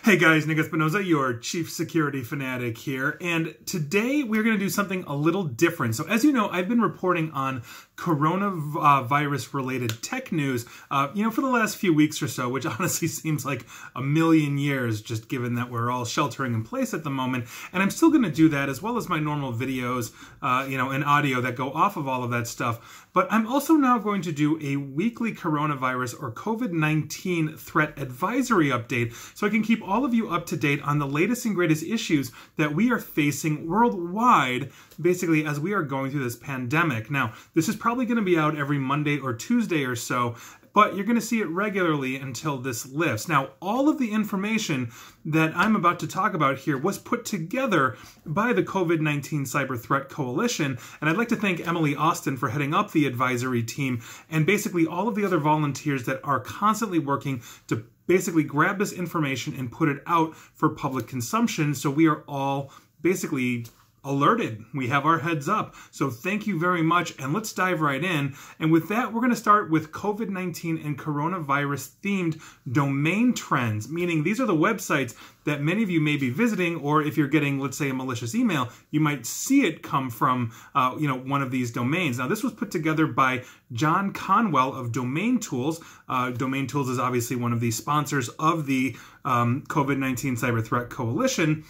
Hey guys, Nick Espinoza, your chief security fanatic here, and today we're going to do something a little different. So as you know, I've been reporting on coronavirus-related tech news, for the last few weeks or so, which honestly seems like a million years, just given that we're all sheltering in place at the moment. And I'm still going to do that, as well as my normal videos, and audio that go off of all of that stuff. But I'm also now going to do a weekly coronavirus or COVID-19 threat advisory update, so I can keep all of you up to date on the latest and greatest issues that we are facing worldwide, basically as we are going through this pandemic. Now, this is probably going to be out every Monday or Tuesday or so, but you're going to see it regularly until this lifts. Now, all of the information that I'm about to talk about here was put together by the COVID-19 Cyber Threat Coalition, and I'd like to thank Emily Austin for heading up the advisory team, and basically all of the other volunteers that are constantly working to basically grab this information and put it out for public consumption, so we are all basically alerted. We have our heads up. So thank you very much, and let's dive right in. And with that, we're going to start with COVID-19 and coronavirus themed domain trends, meaning these are the websites that many of you may be visiting, or if you're getting, let's say, a malicious email, you might see it come from one of these domains. Now, this was put together by John Conwell of Domain Tools. Domain Tools is obviously one of the sponsors of the COVID-19 Cyber Threat Coalition.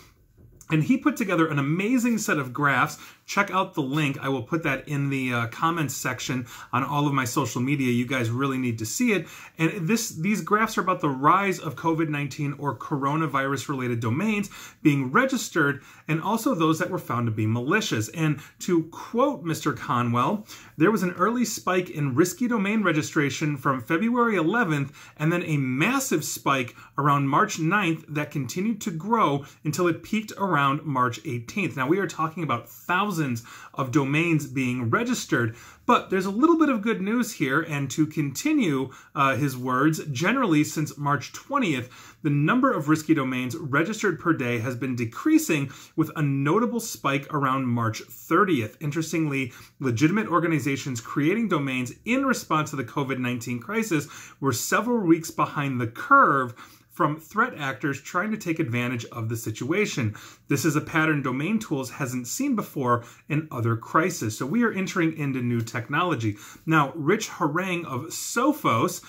And he put together an amazing set of graphs. Check out the link. I will put that in the comments section on all of my social media. You guys really need to see it. And these graphs are about the rise of COVID-19 or coronavirus-related domains being registered, and also those that were found to be malicious. And to quote Mr. Conwell, there was an early spike in risky domain registration from February 11th, and then a massive spike around March 9th that continued to grow until it peaked around March 18th. Now, we are talking about thousands of domains being registered, but there's a little bit of good news here, and to continue his words, generally since March 20th, the number of risky domains registered per day has been decreasing, with a notable spike around March 30th. Interestingly, legitimate organizations creating domains in response to the COVID-19 crisis were several weeks behind the curve from threat actors trying to take advantage of the situation. This is a pattern Domain Tools hasn't seen before in other crises. So we are entering into new technology. Now, Rich Harang of Sophos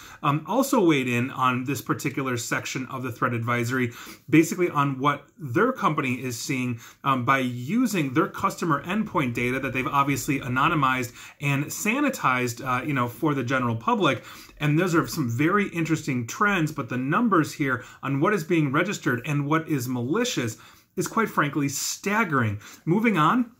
also weighed in on this particular section of the threat advisory, basically on what their company is seeing by using their customer endpoint data that they've obviously anonymized and sanitized, for the general public. And those are some very interesting trends, but the numbers here on what is being registered and what is malicious is quite frankly staggering. Moving on,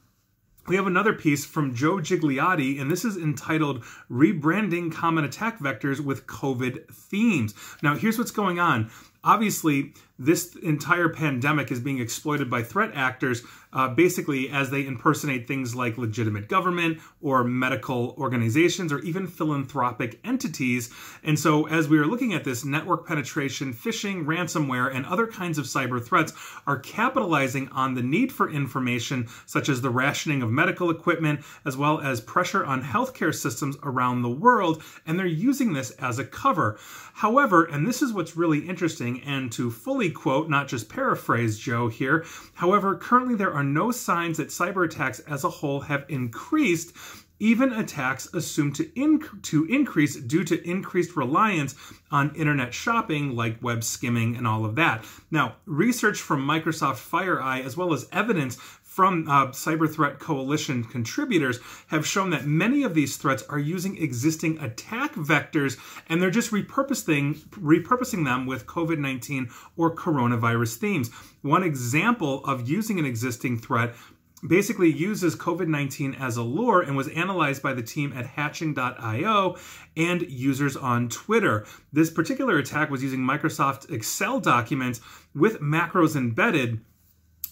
we have another piece from Joe Gigliotti, and this is entitled Rebranding Common Attack Vectors with COVID Themes. Now, here's what's going on. Obviously, this entire pandemic is being exploited by threat actors, basically as they impersonate things like legitimate government or medical organizations or even philanthropic entities. And so as we are looking at this, network penetration, phishing, ransomware, and other kinds of cyber threats are capitalizing on the need for information, such as the rationing of medical equipment, as well as pressure on healthcare systems around the world, and they're using this as a cover. However, and this is what's really interesting, and to fully quote, not just paraphrase Joe here, however, currently there are no signs that cyber attacks as a whole have increased, even attacks assumed to increase due to increased reliance on internet shopping like web skimming and all of that. Now, research from Microsoft FireEye, as well as evidence from Cyber Threat Coalition contributors, have shown that many of these threats are using existing attack vectors, and they're just repurposing them with COVID-19 or coronavirus themes. One example of using an existing threat basically uses COVID-19 as a lure and was analyzed by the team at hatching.io and users on Twitter. This particular attack was using Microsoft Excel documents with macros embedded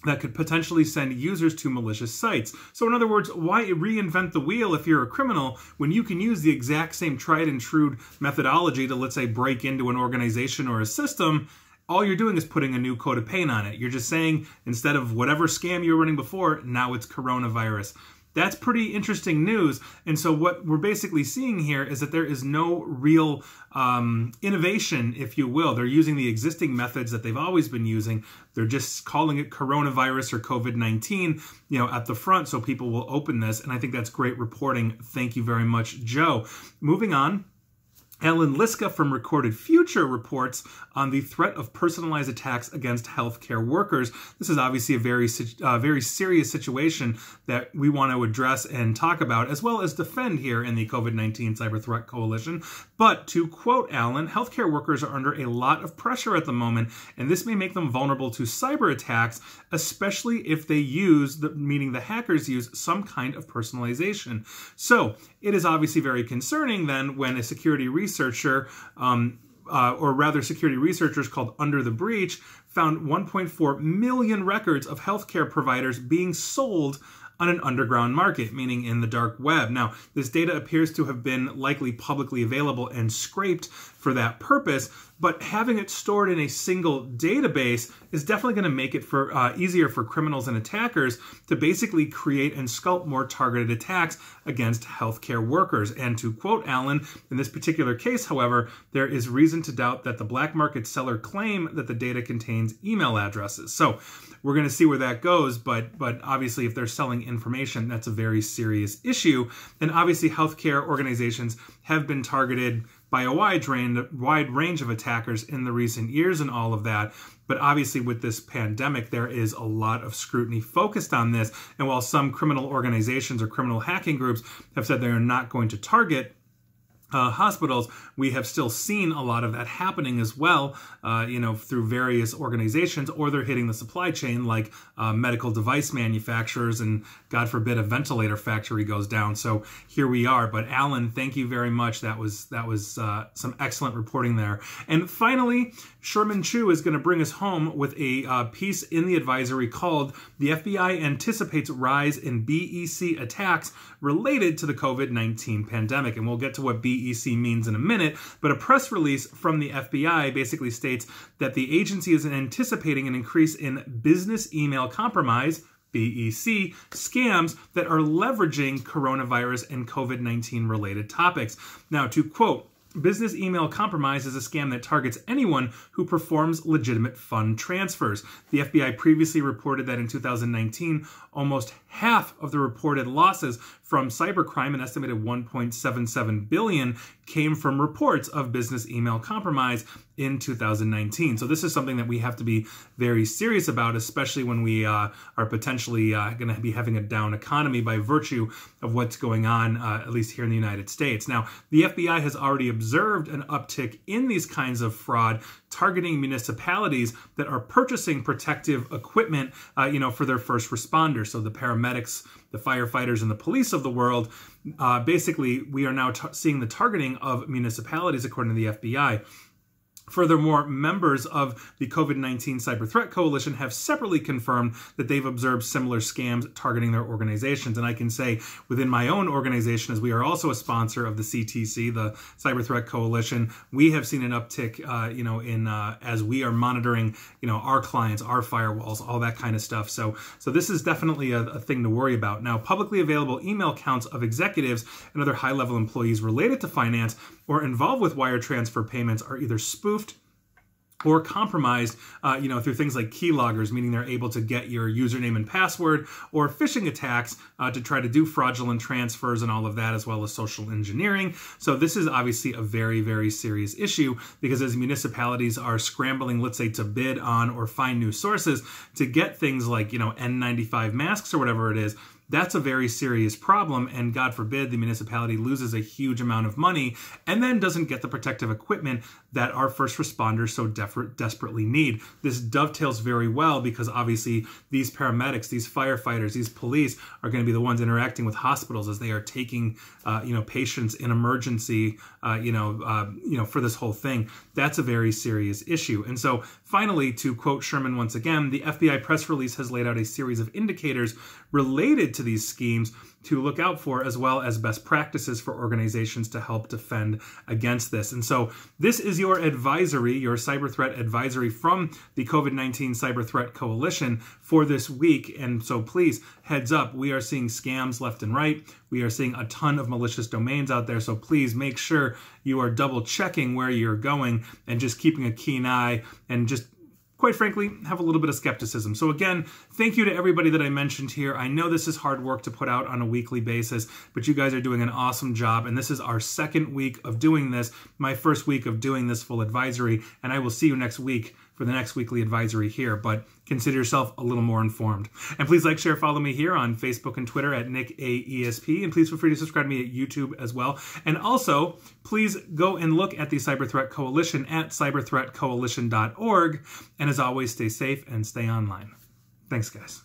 that could potentially send users to malicious sites. So in other words, why reinvent the wheel if you're a criminal when you can use the exact same tried and true methodology to, let's say, break into an organization or a system? All you're doing is putting a new coat of paint on it. You're just saying, instead of whatever scam you were running before, now it's coronavirus. That's pretty interesting news. And so what we're basically seeing here is that there is no real innovation, if you will. They're using the existing methods that they've always been using. They're just calling it coronavirus or COVID-19, at the front so people will open this. And I think that's great reporting. Thank you very much, Joe. Moving on. Alan Liska from Recorded Future reports on the threat of personalized attacks against healthcare workers. This is obviously a very serious situation that we want to address and talk about, as well as defend here in the COVID-19 Cyber Threat Coalition. But to quote Alan, healthcare workers are under a lot of pressure at the moment, and this may make them vulnerable to cyber attacks, especially if they use, meaning the hackers use, some kind of personalization. So it is obviously very concerning then when a security researcher, or rather security researchers called Under the Breach, found 1.4 million records of healthcare providers being sold on an underground market, meaning in the dark web. Now, this data appears to have been likely publicly available and scraped for that purpose, but having it stored in a single database is definitely going to make it easier for criminals and attackers to basically create and sculpt more targeted attacks against healthcare workers. And to quote Alan, in this particular case, however, there is reason to doubt that the black market seller claim that the data contains email addresses. So we're going to see where that goes, but obviously if they're selling information, that's a very serious issue. And obviously healthcare organizations have been targeted by a wide range of attackers in the recent years and all of that. But obviously with this pandemic, there is a lot of scrutiny focused on this. And while some criminal organizations or criminal hacking groups have said they are not going to target hospitals, we have still seen a lot of that happening as well, through various organizations, or they're hitting the supply chain like medical device manufacturers, and God forbid a ventilator factory goes down. So here we are. But Alan, thank you very much. That was some excellent reporting there. And finally, Sherman Chu is going to bring us home with a piece in the advisory called "The FBI Anticipates Rise in BEC Attacks Related to the COVID-19 Pandemic." And we'll get to what BEC means in a minute, but a press release from the FBI basically states that the agency is anticipating an increase in business email compromise, BEC, scams that are leveraging coronavirus and COVID-19 related topics. Now, to quote, "Business email compromise is a scam that targets anyone who performs legitimate fund transfers. The FBI previously reported that in 2019, almost half of the reported losses from cybercrime, an estimated $1.77 billion, came from reports of business email compromise in 2019. So this is something that we have to be very serious about, especially when we are potentially going to be having a down economy by virtue of what's going on, at least here in the United States. Now, the FBI has already observed an uptick in these kinds of fraud targeting municipalities that are purchasing protective equipment, for their first responders. So the paramedics, the firefighters, and the police of the world. Basically, we are now seeing the targeting of municipalities, according to the FBI. Furthermore, members of the COVID-19 Cyber Threat Coalition have separately confirmed that they've observed similar scams targeting their organizations. And I can say within my own organization, as we are also a sponsor of the CTC, the Cyber Threat Coalition, we have seen an uptick, as we are monitoring, our clients, our firewalls, all that kind of stuff. So this is definitely a thing to worry about. Now, publicly available email counts of executives and other high-level employees related to finance or involved with wire transfer payments are either spoofed or compromised, through things like keyloggers, meaning they're able to get your username and password, or phishing attacks to try to do fraudulent transfers and all of that, as well as social engineering. So this is obviously a very, very serious issue, because as municipalities are scrambling, let's say, to bid on or find new sources to get things like, N95 masks or whatever it is, that's a very serious problem, and God forbid the municipality loses a huge amount of money and then doesn't get the protective equipment that our first responders so desperately need. This dovetails very well because obviously these paramedics, these firefighters, these police are going to be the ones interacting with hospitals as they are taking, patients in emergency, for this whole thing. That's a very serious issue. And so finally, to quote Sherman once again, the FBI press release has laid out a series of indicators related to these schemes to look out for, as well as best practices for organizations to help defend against this. And so this is your advisory, your cyber threat advisory from the COVID-19 Cyber Threat Coalition for this week. And so please, heads up, we are seeing scams left and right. We are seeing a ton of malicious domains out there. So please make sure you are double checking where you're going and just keeping a keen eye and just, quite frankly, have a little bit of skepticism. So again, thank you to everybody that I mentioned here. I know this is hard work to put out on a weekly basis, but you guys are doing an awesome job. And this is our second week of doing this, my first week of doing this full advisory. And I will see you next week for the next weekly advisory here, but consider yourself a little more informed. And please like, share, follow me here on Facebook and Twitter at NickAESP, and please feel free to subscribe to me at YouTube as well. And also, please go and look at the Cyber Threat Coalition at cyberthreatcoalition.org. And as always, stay safe and stay online. Thanks, guys.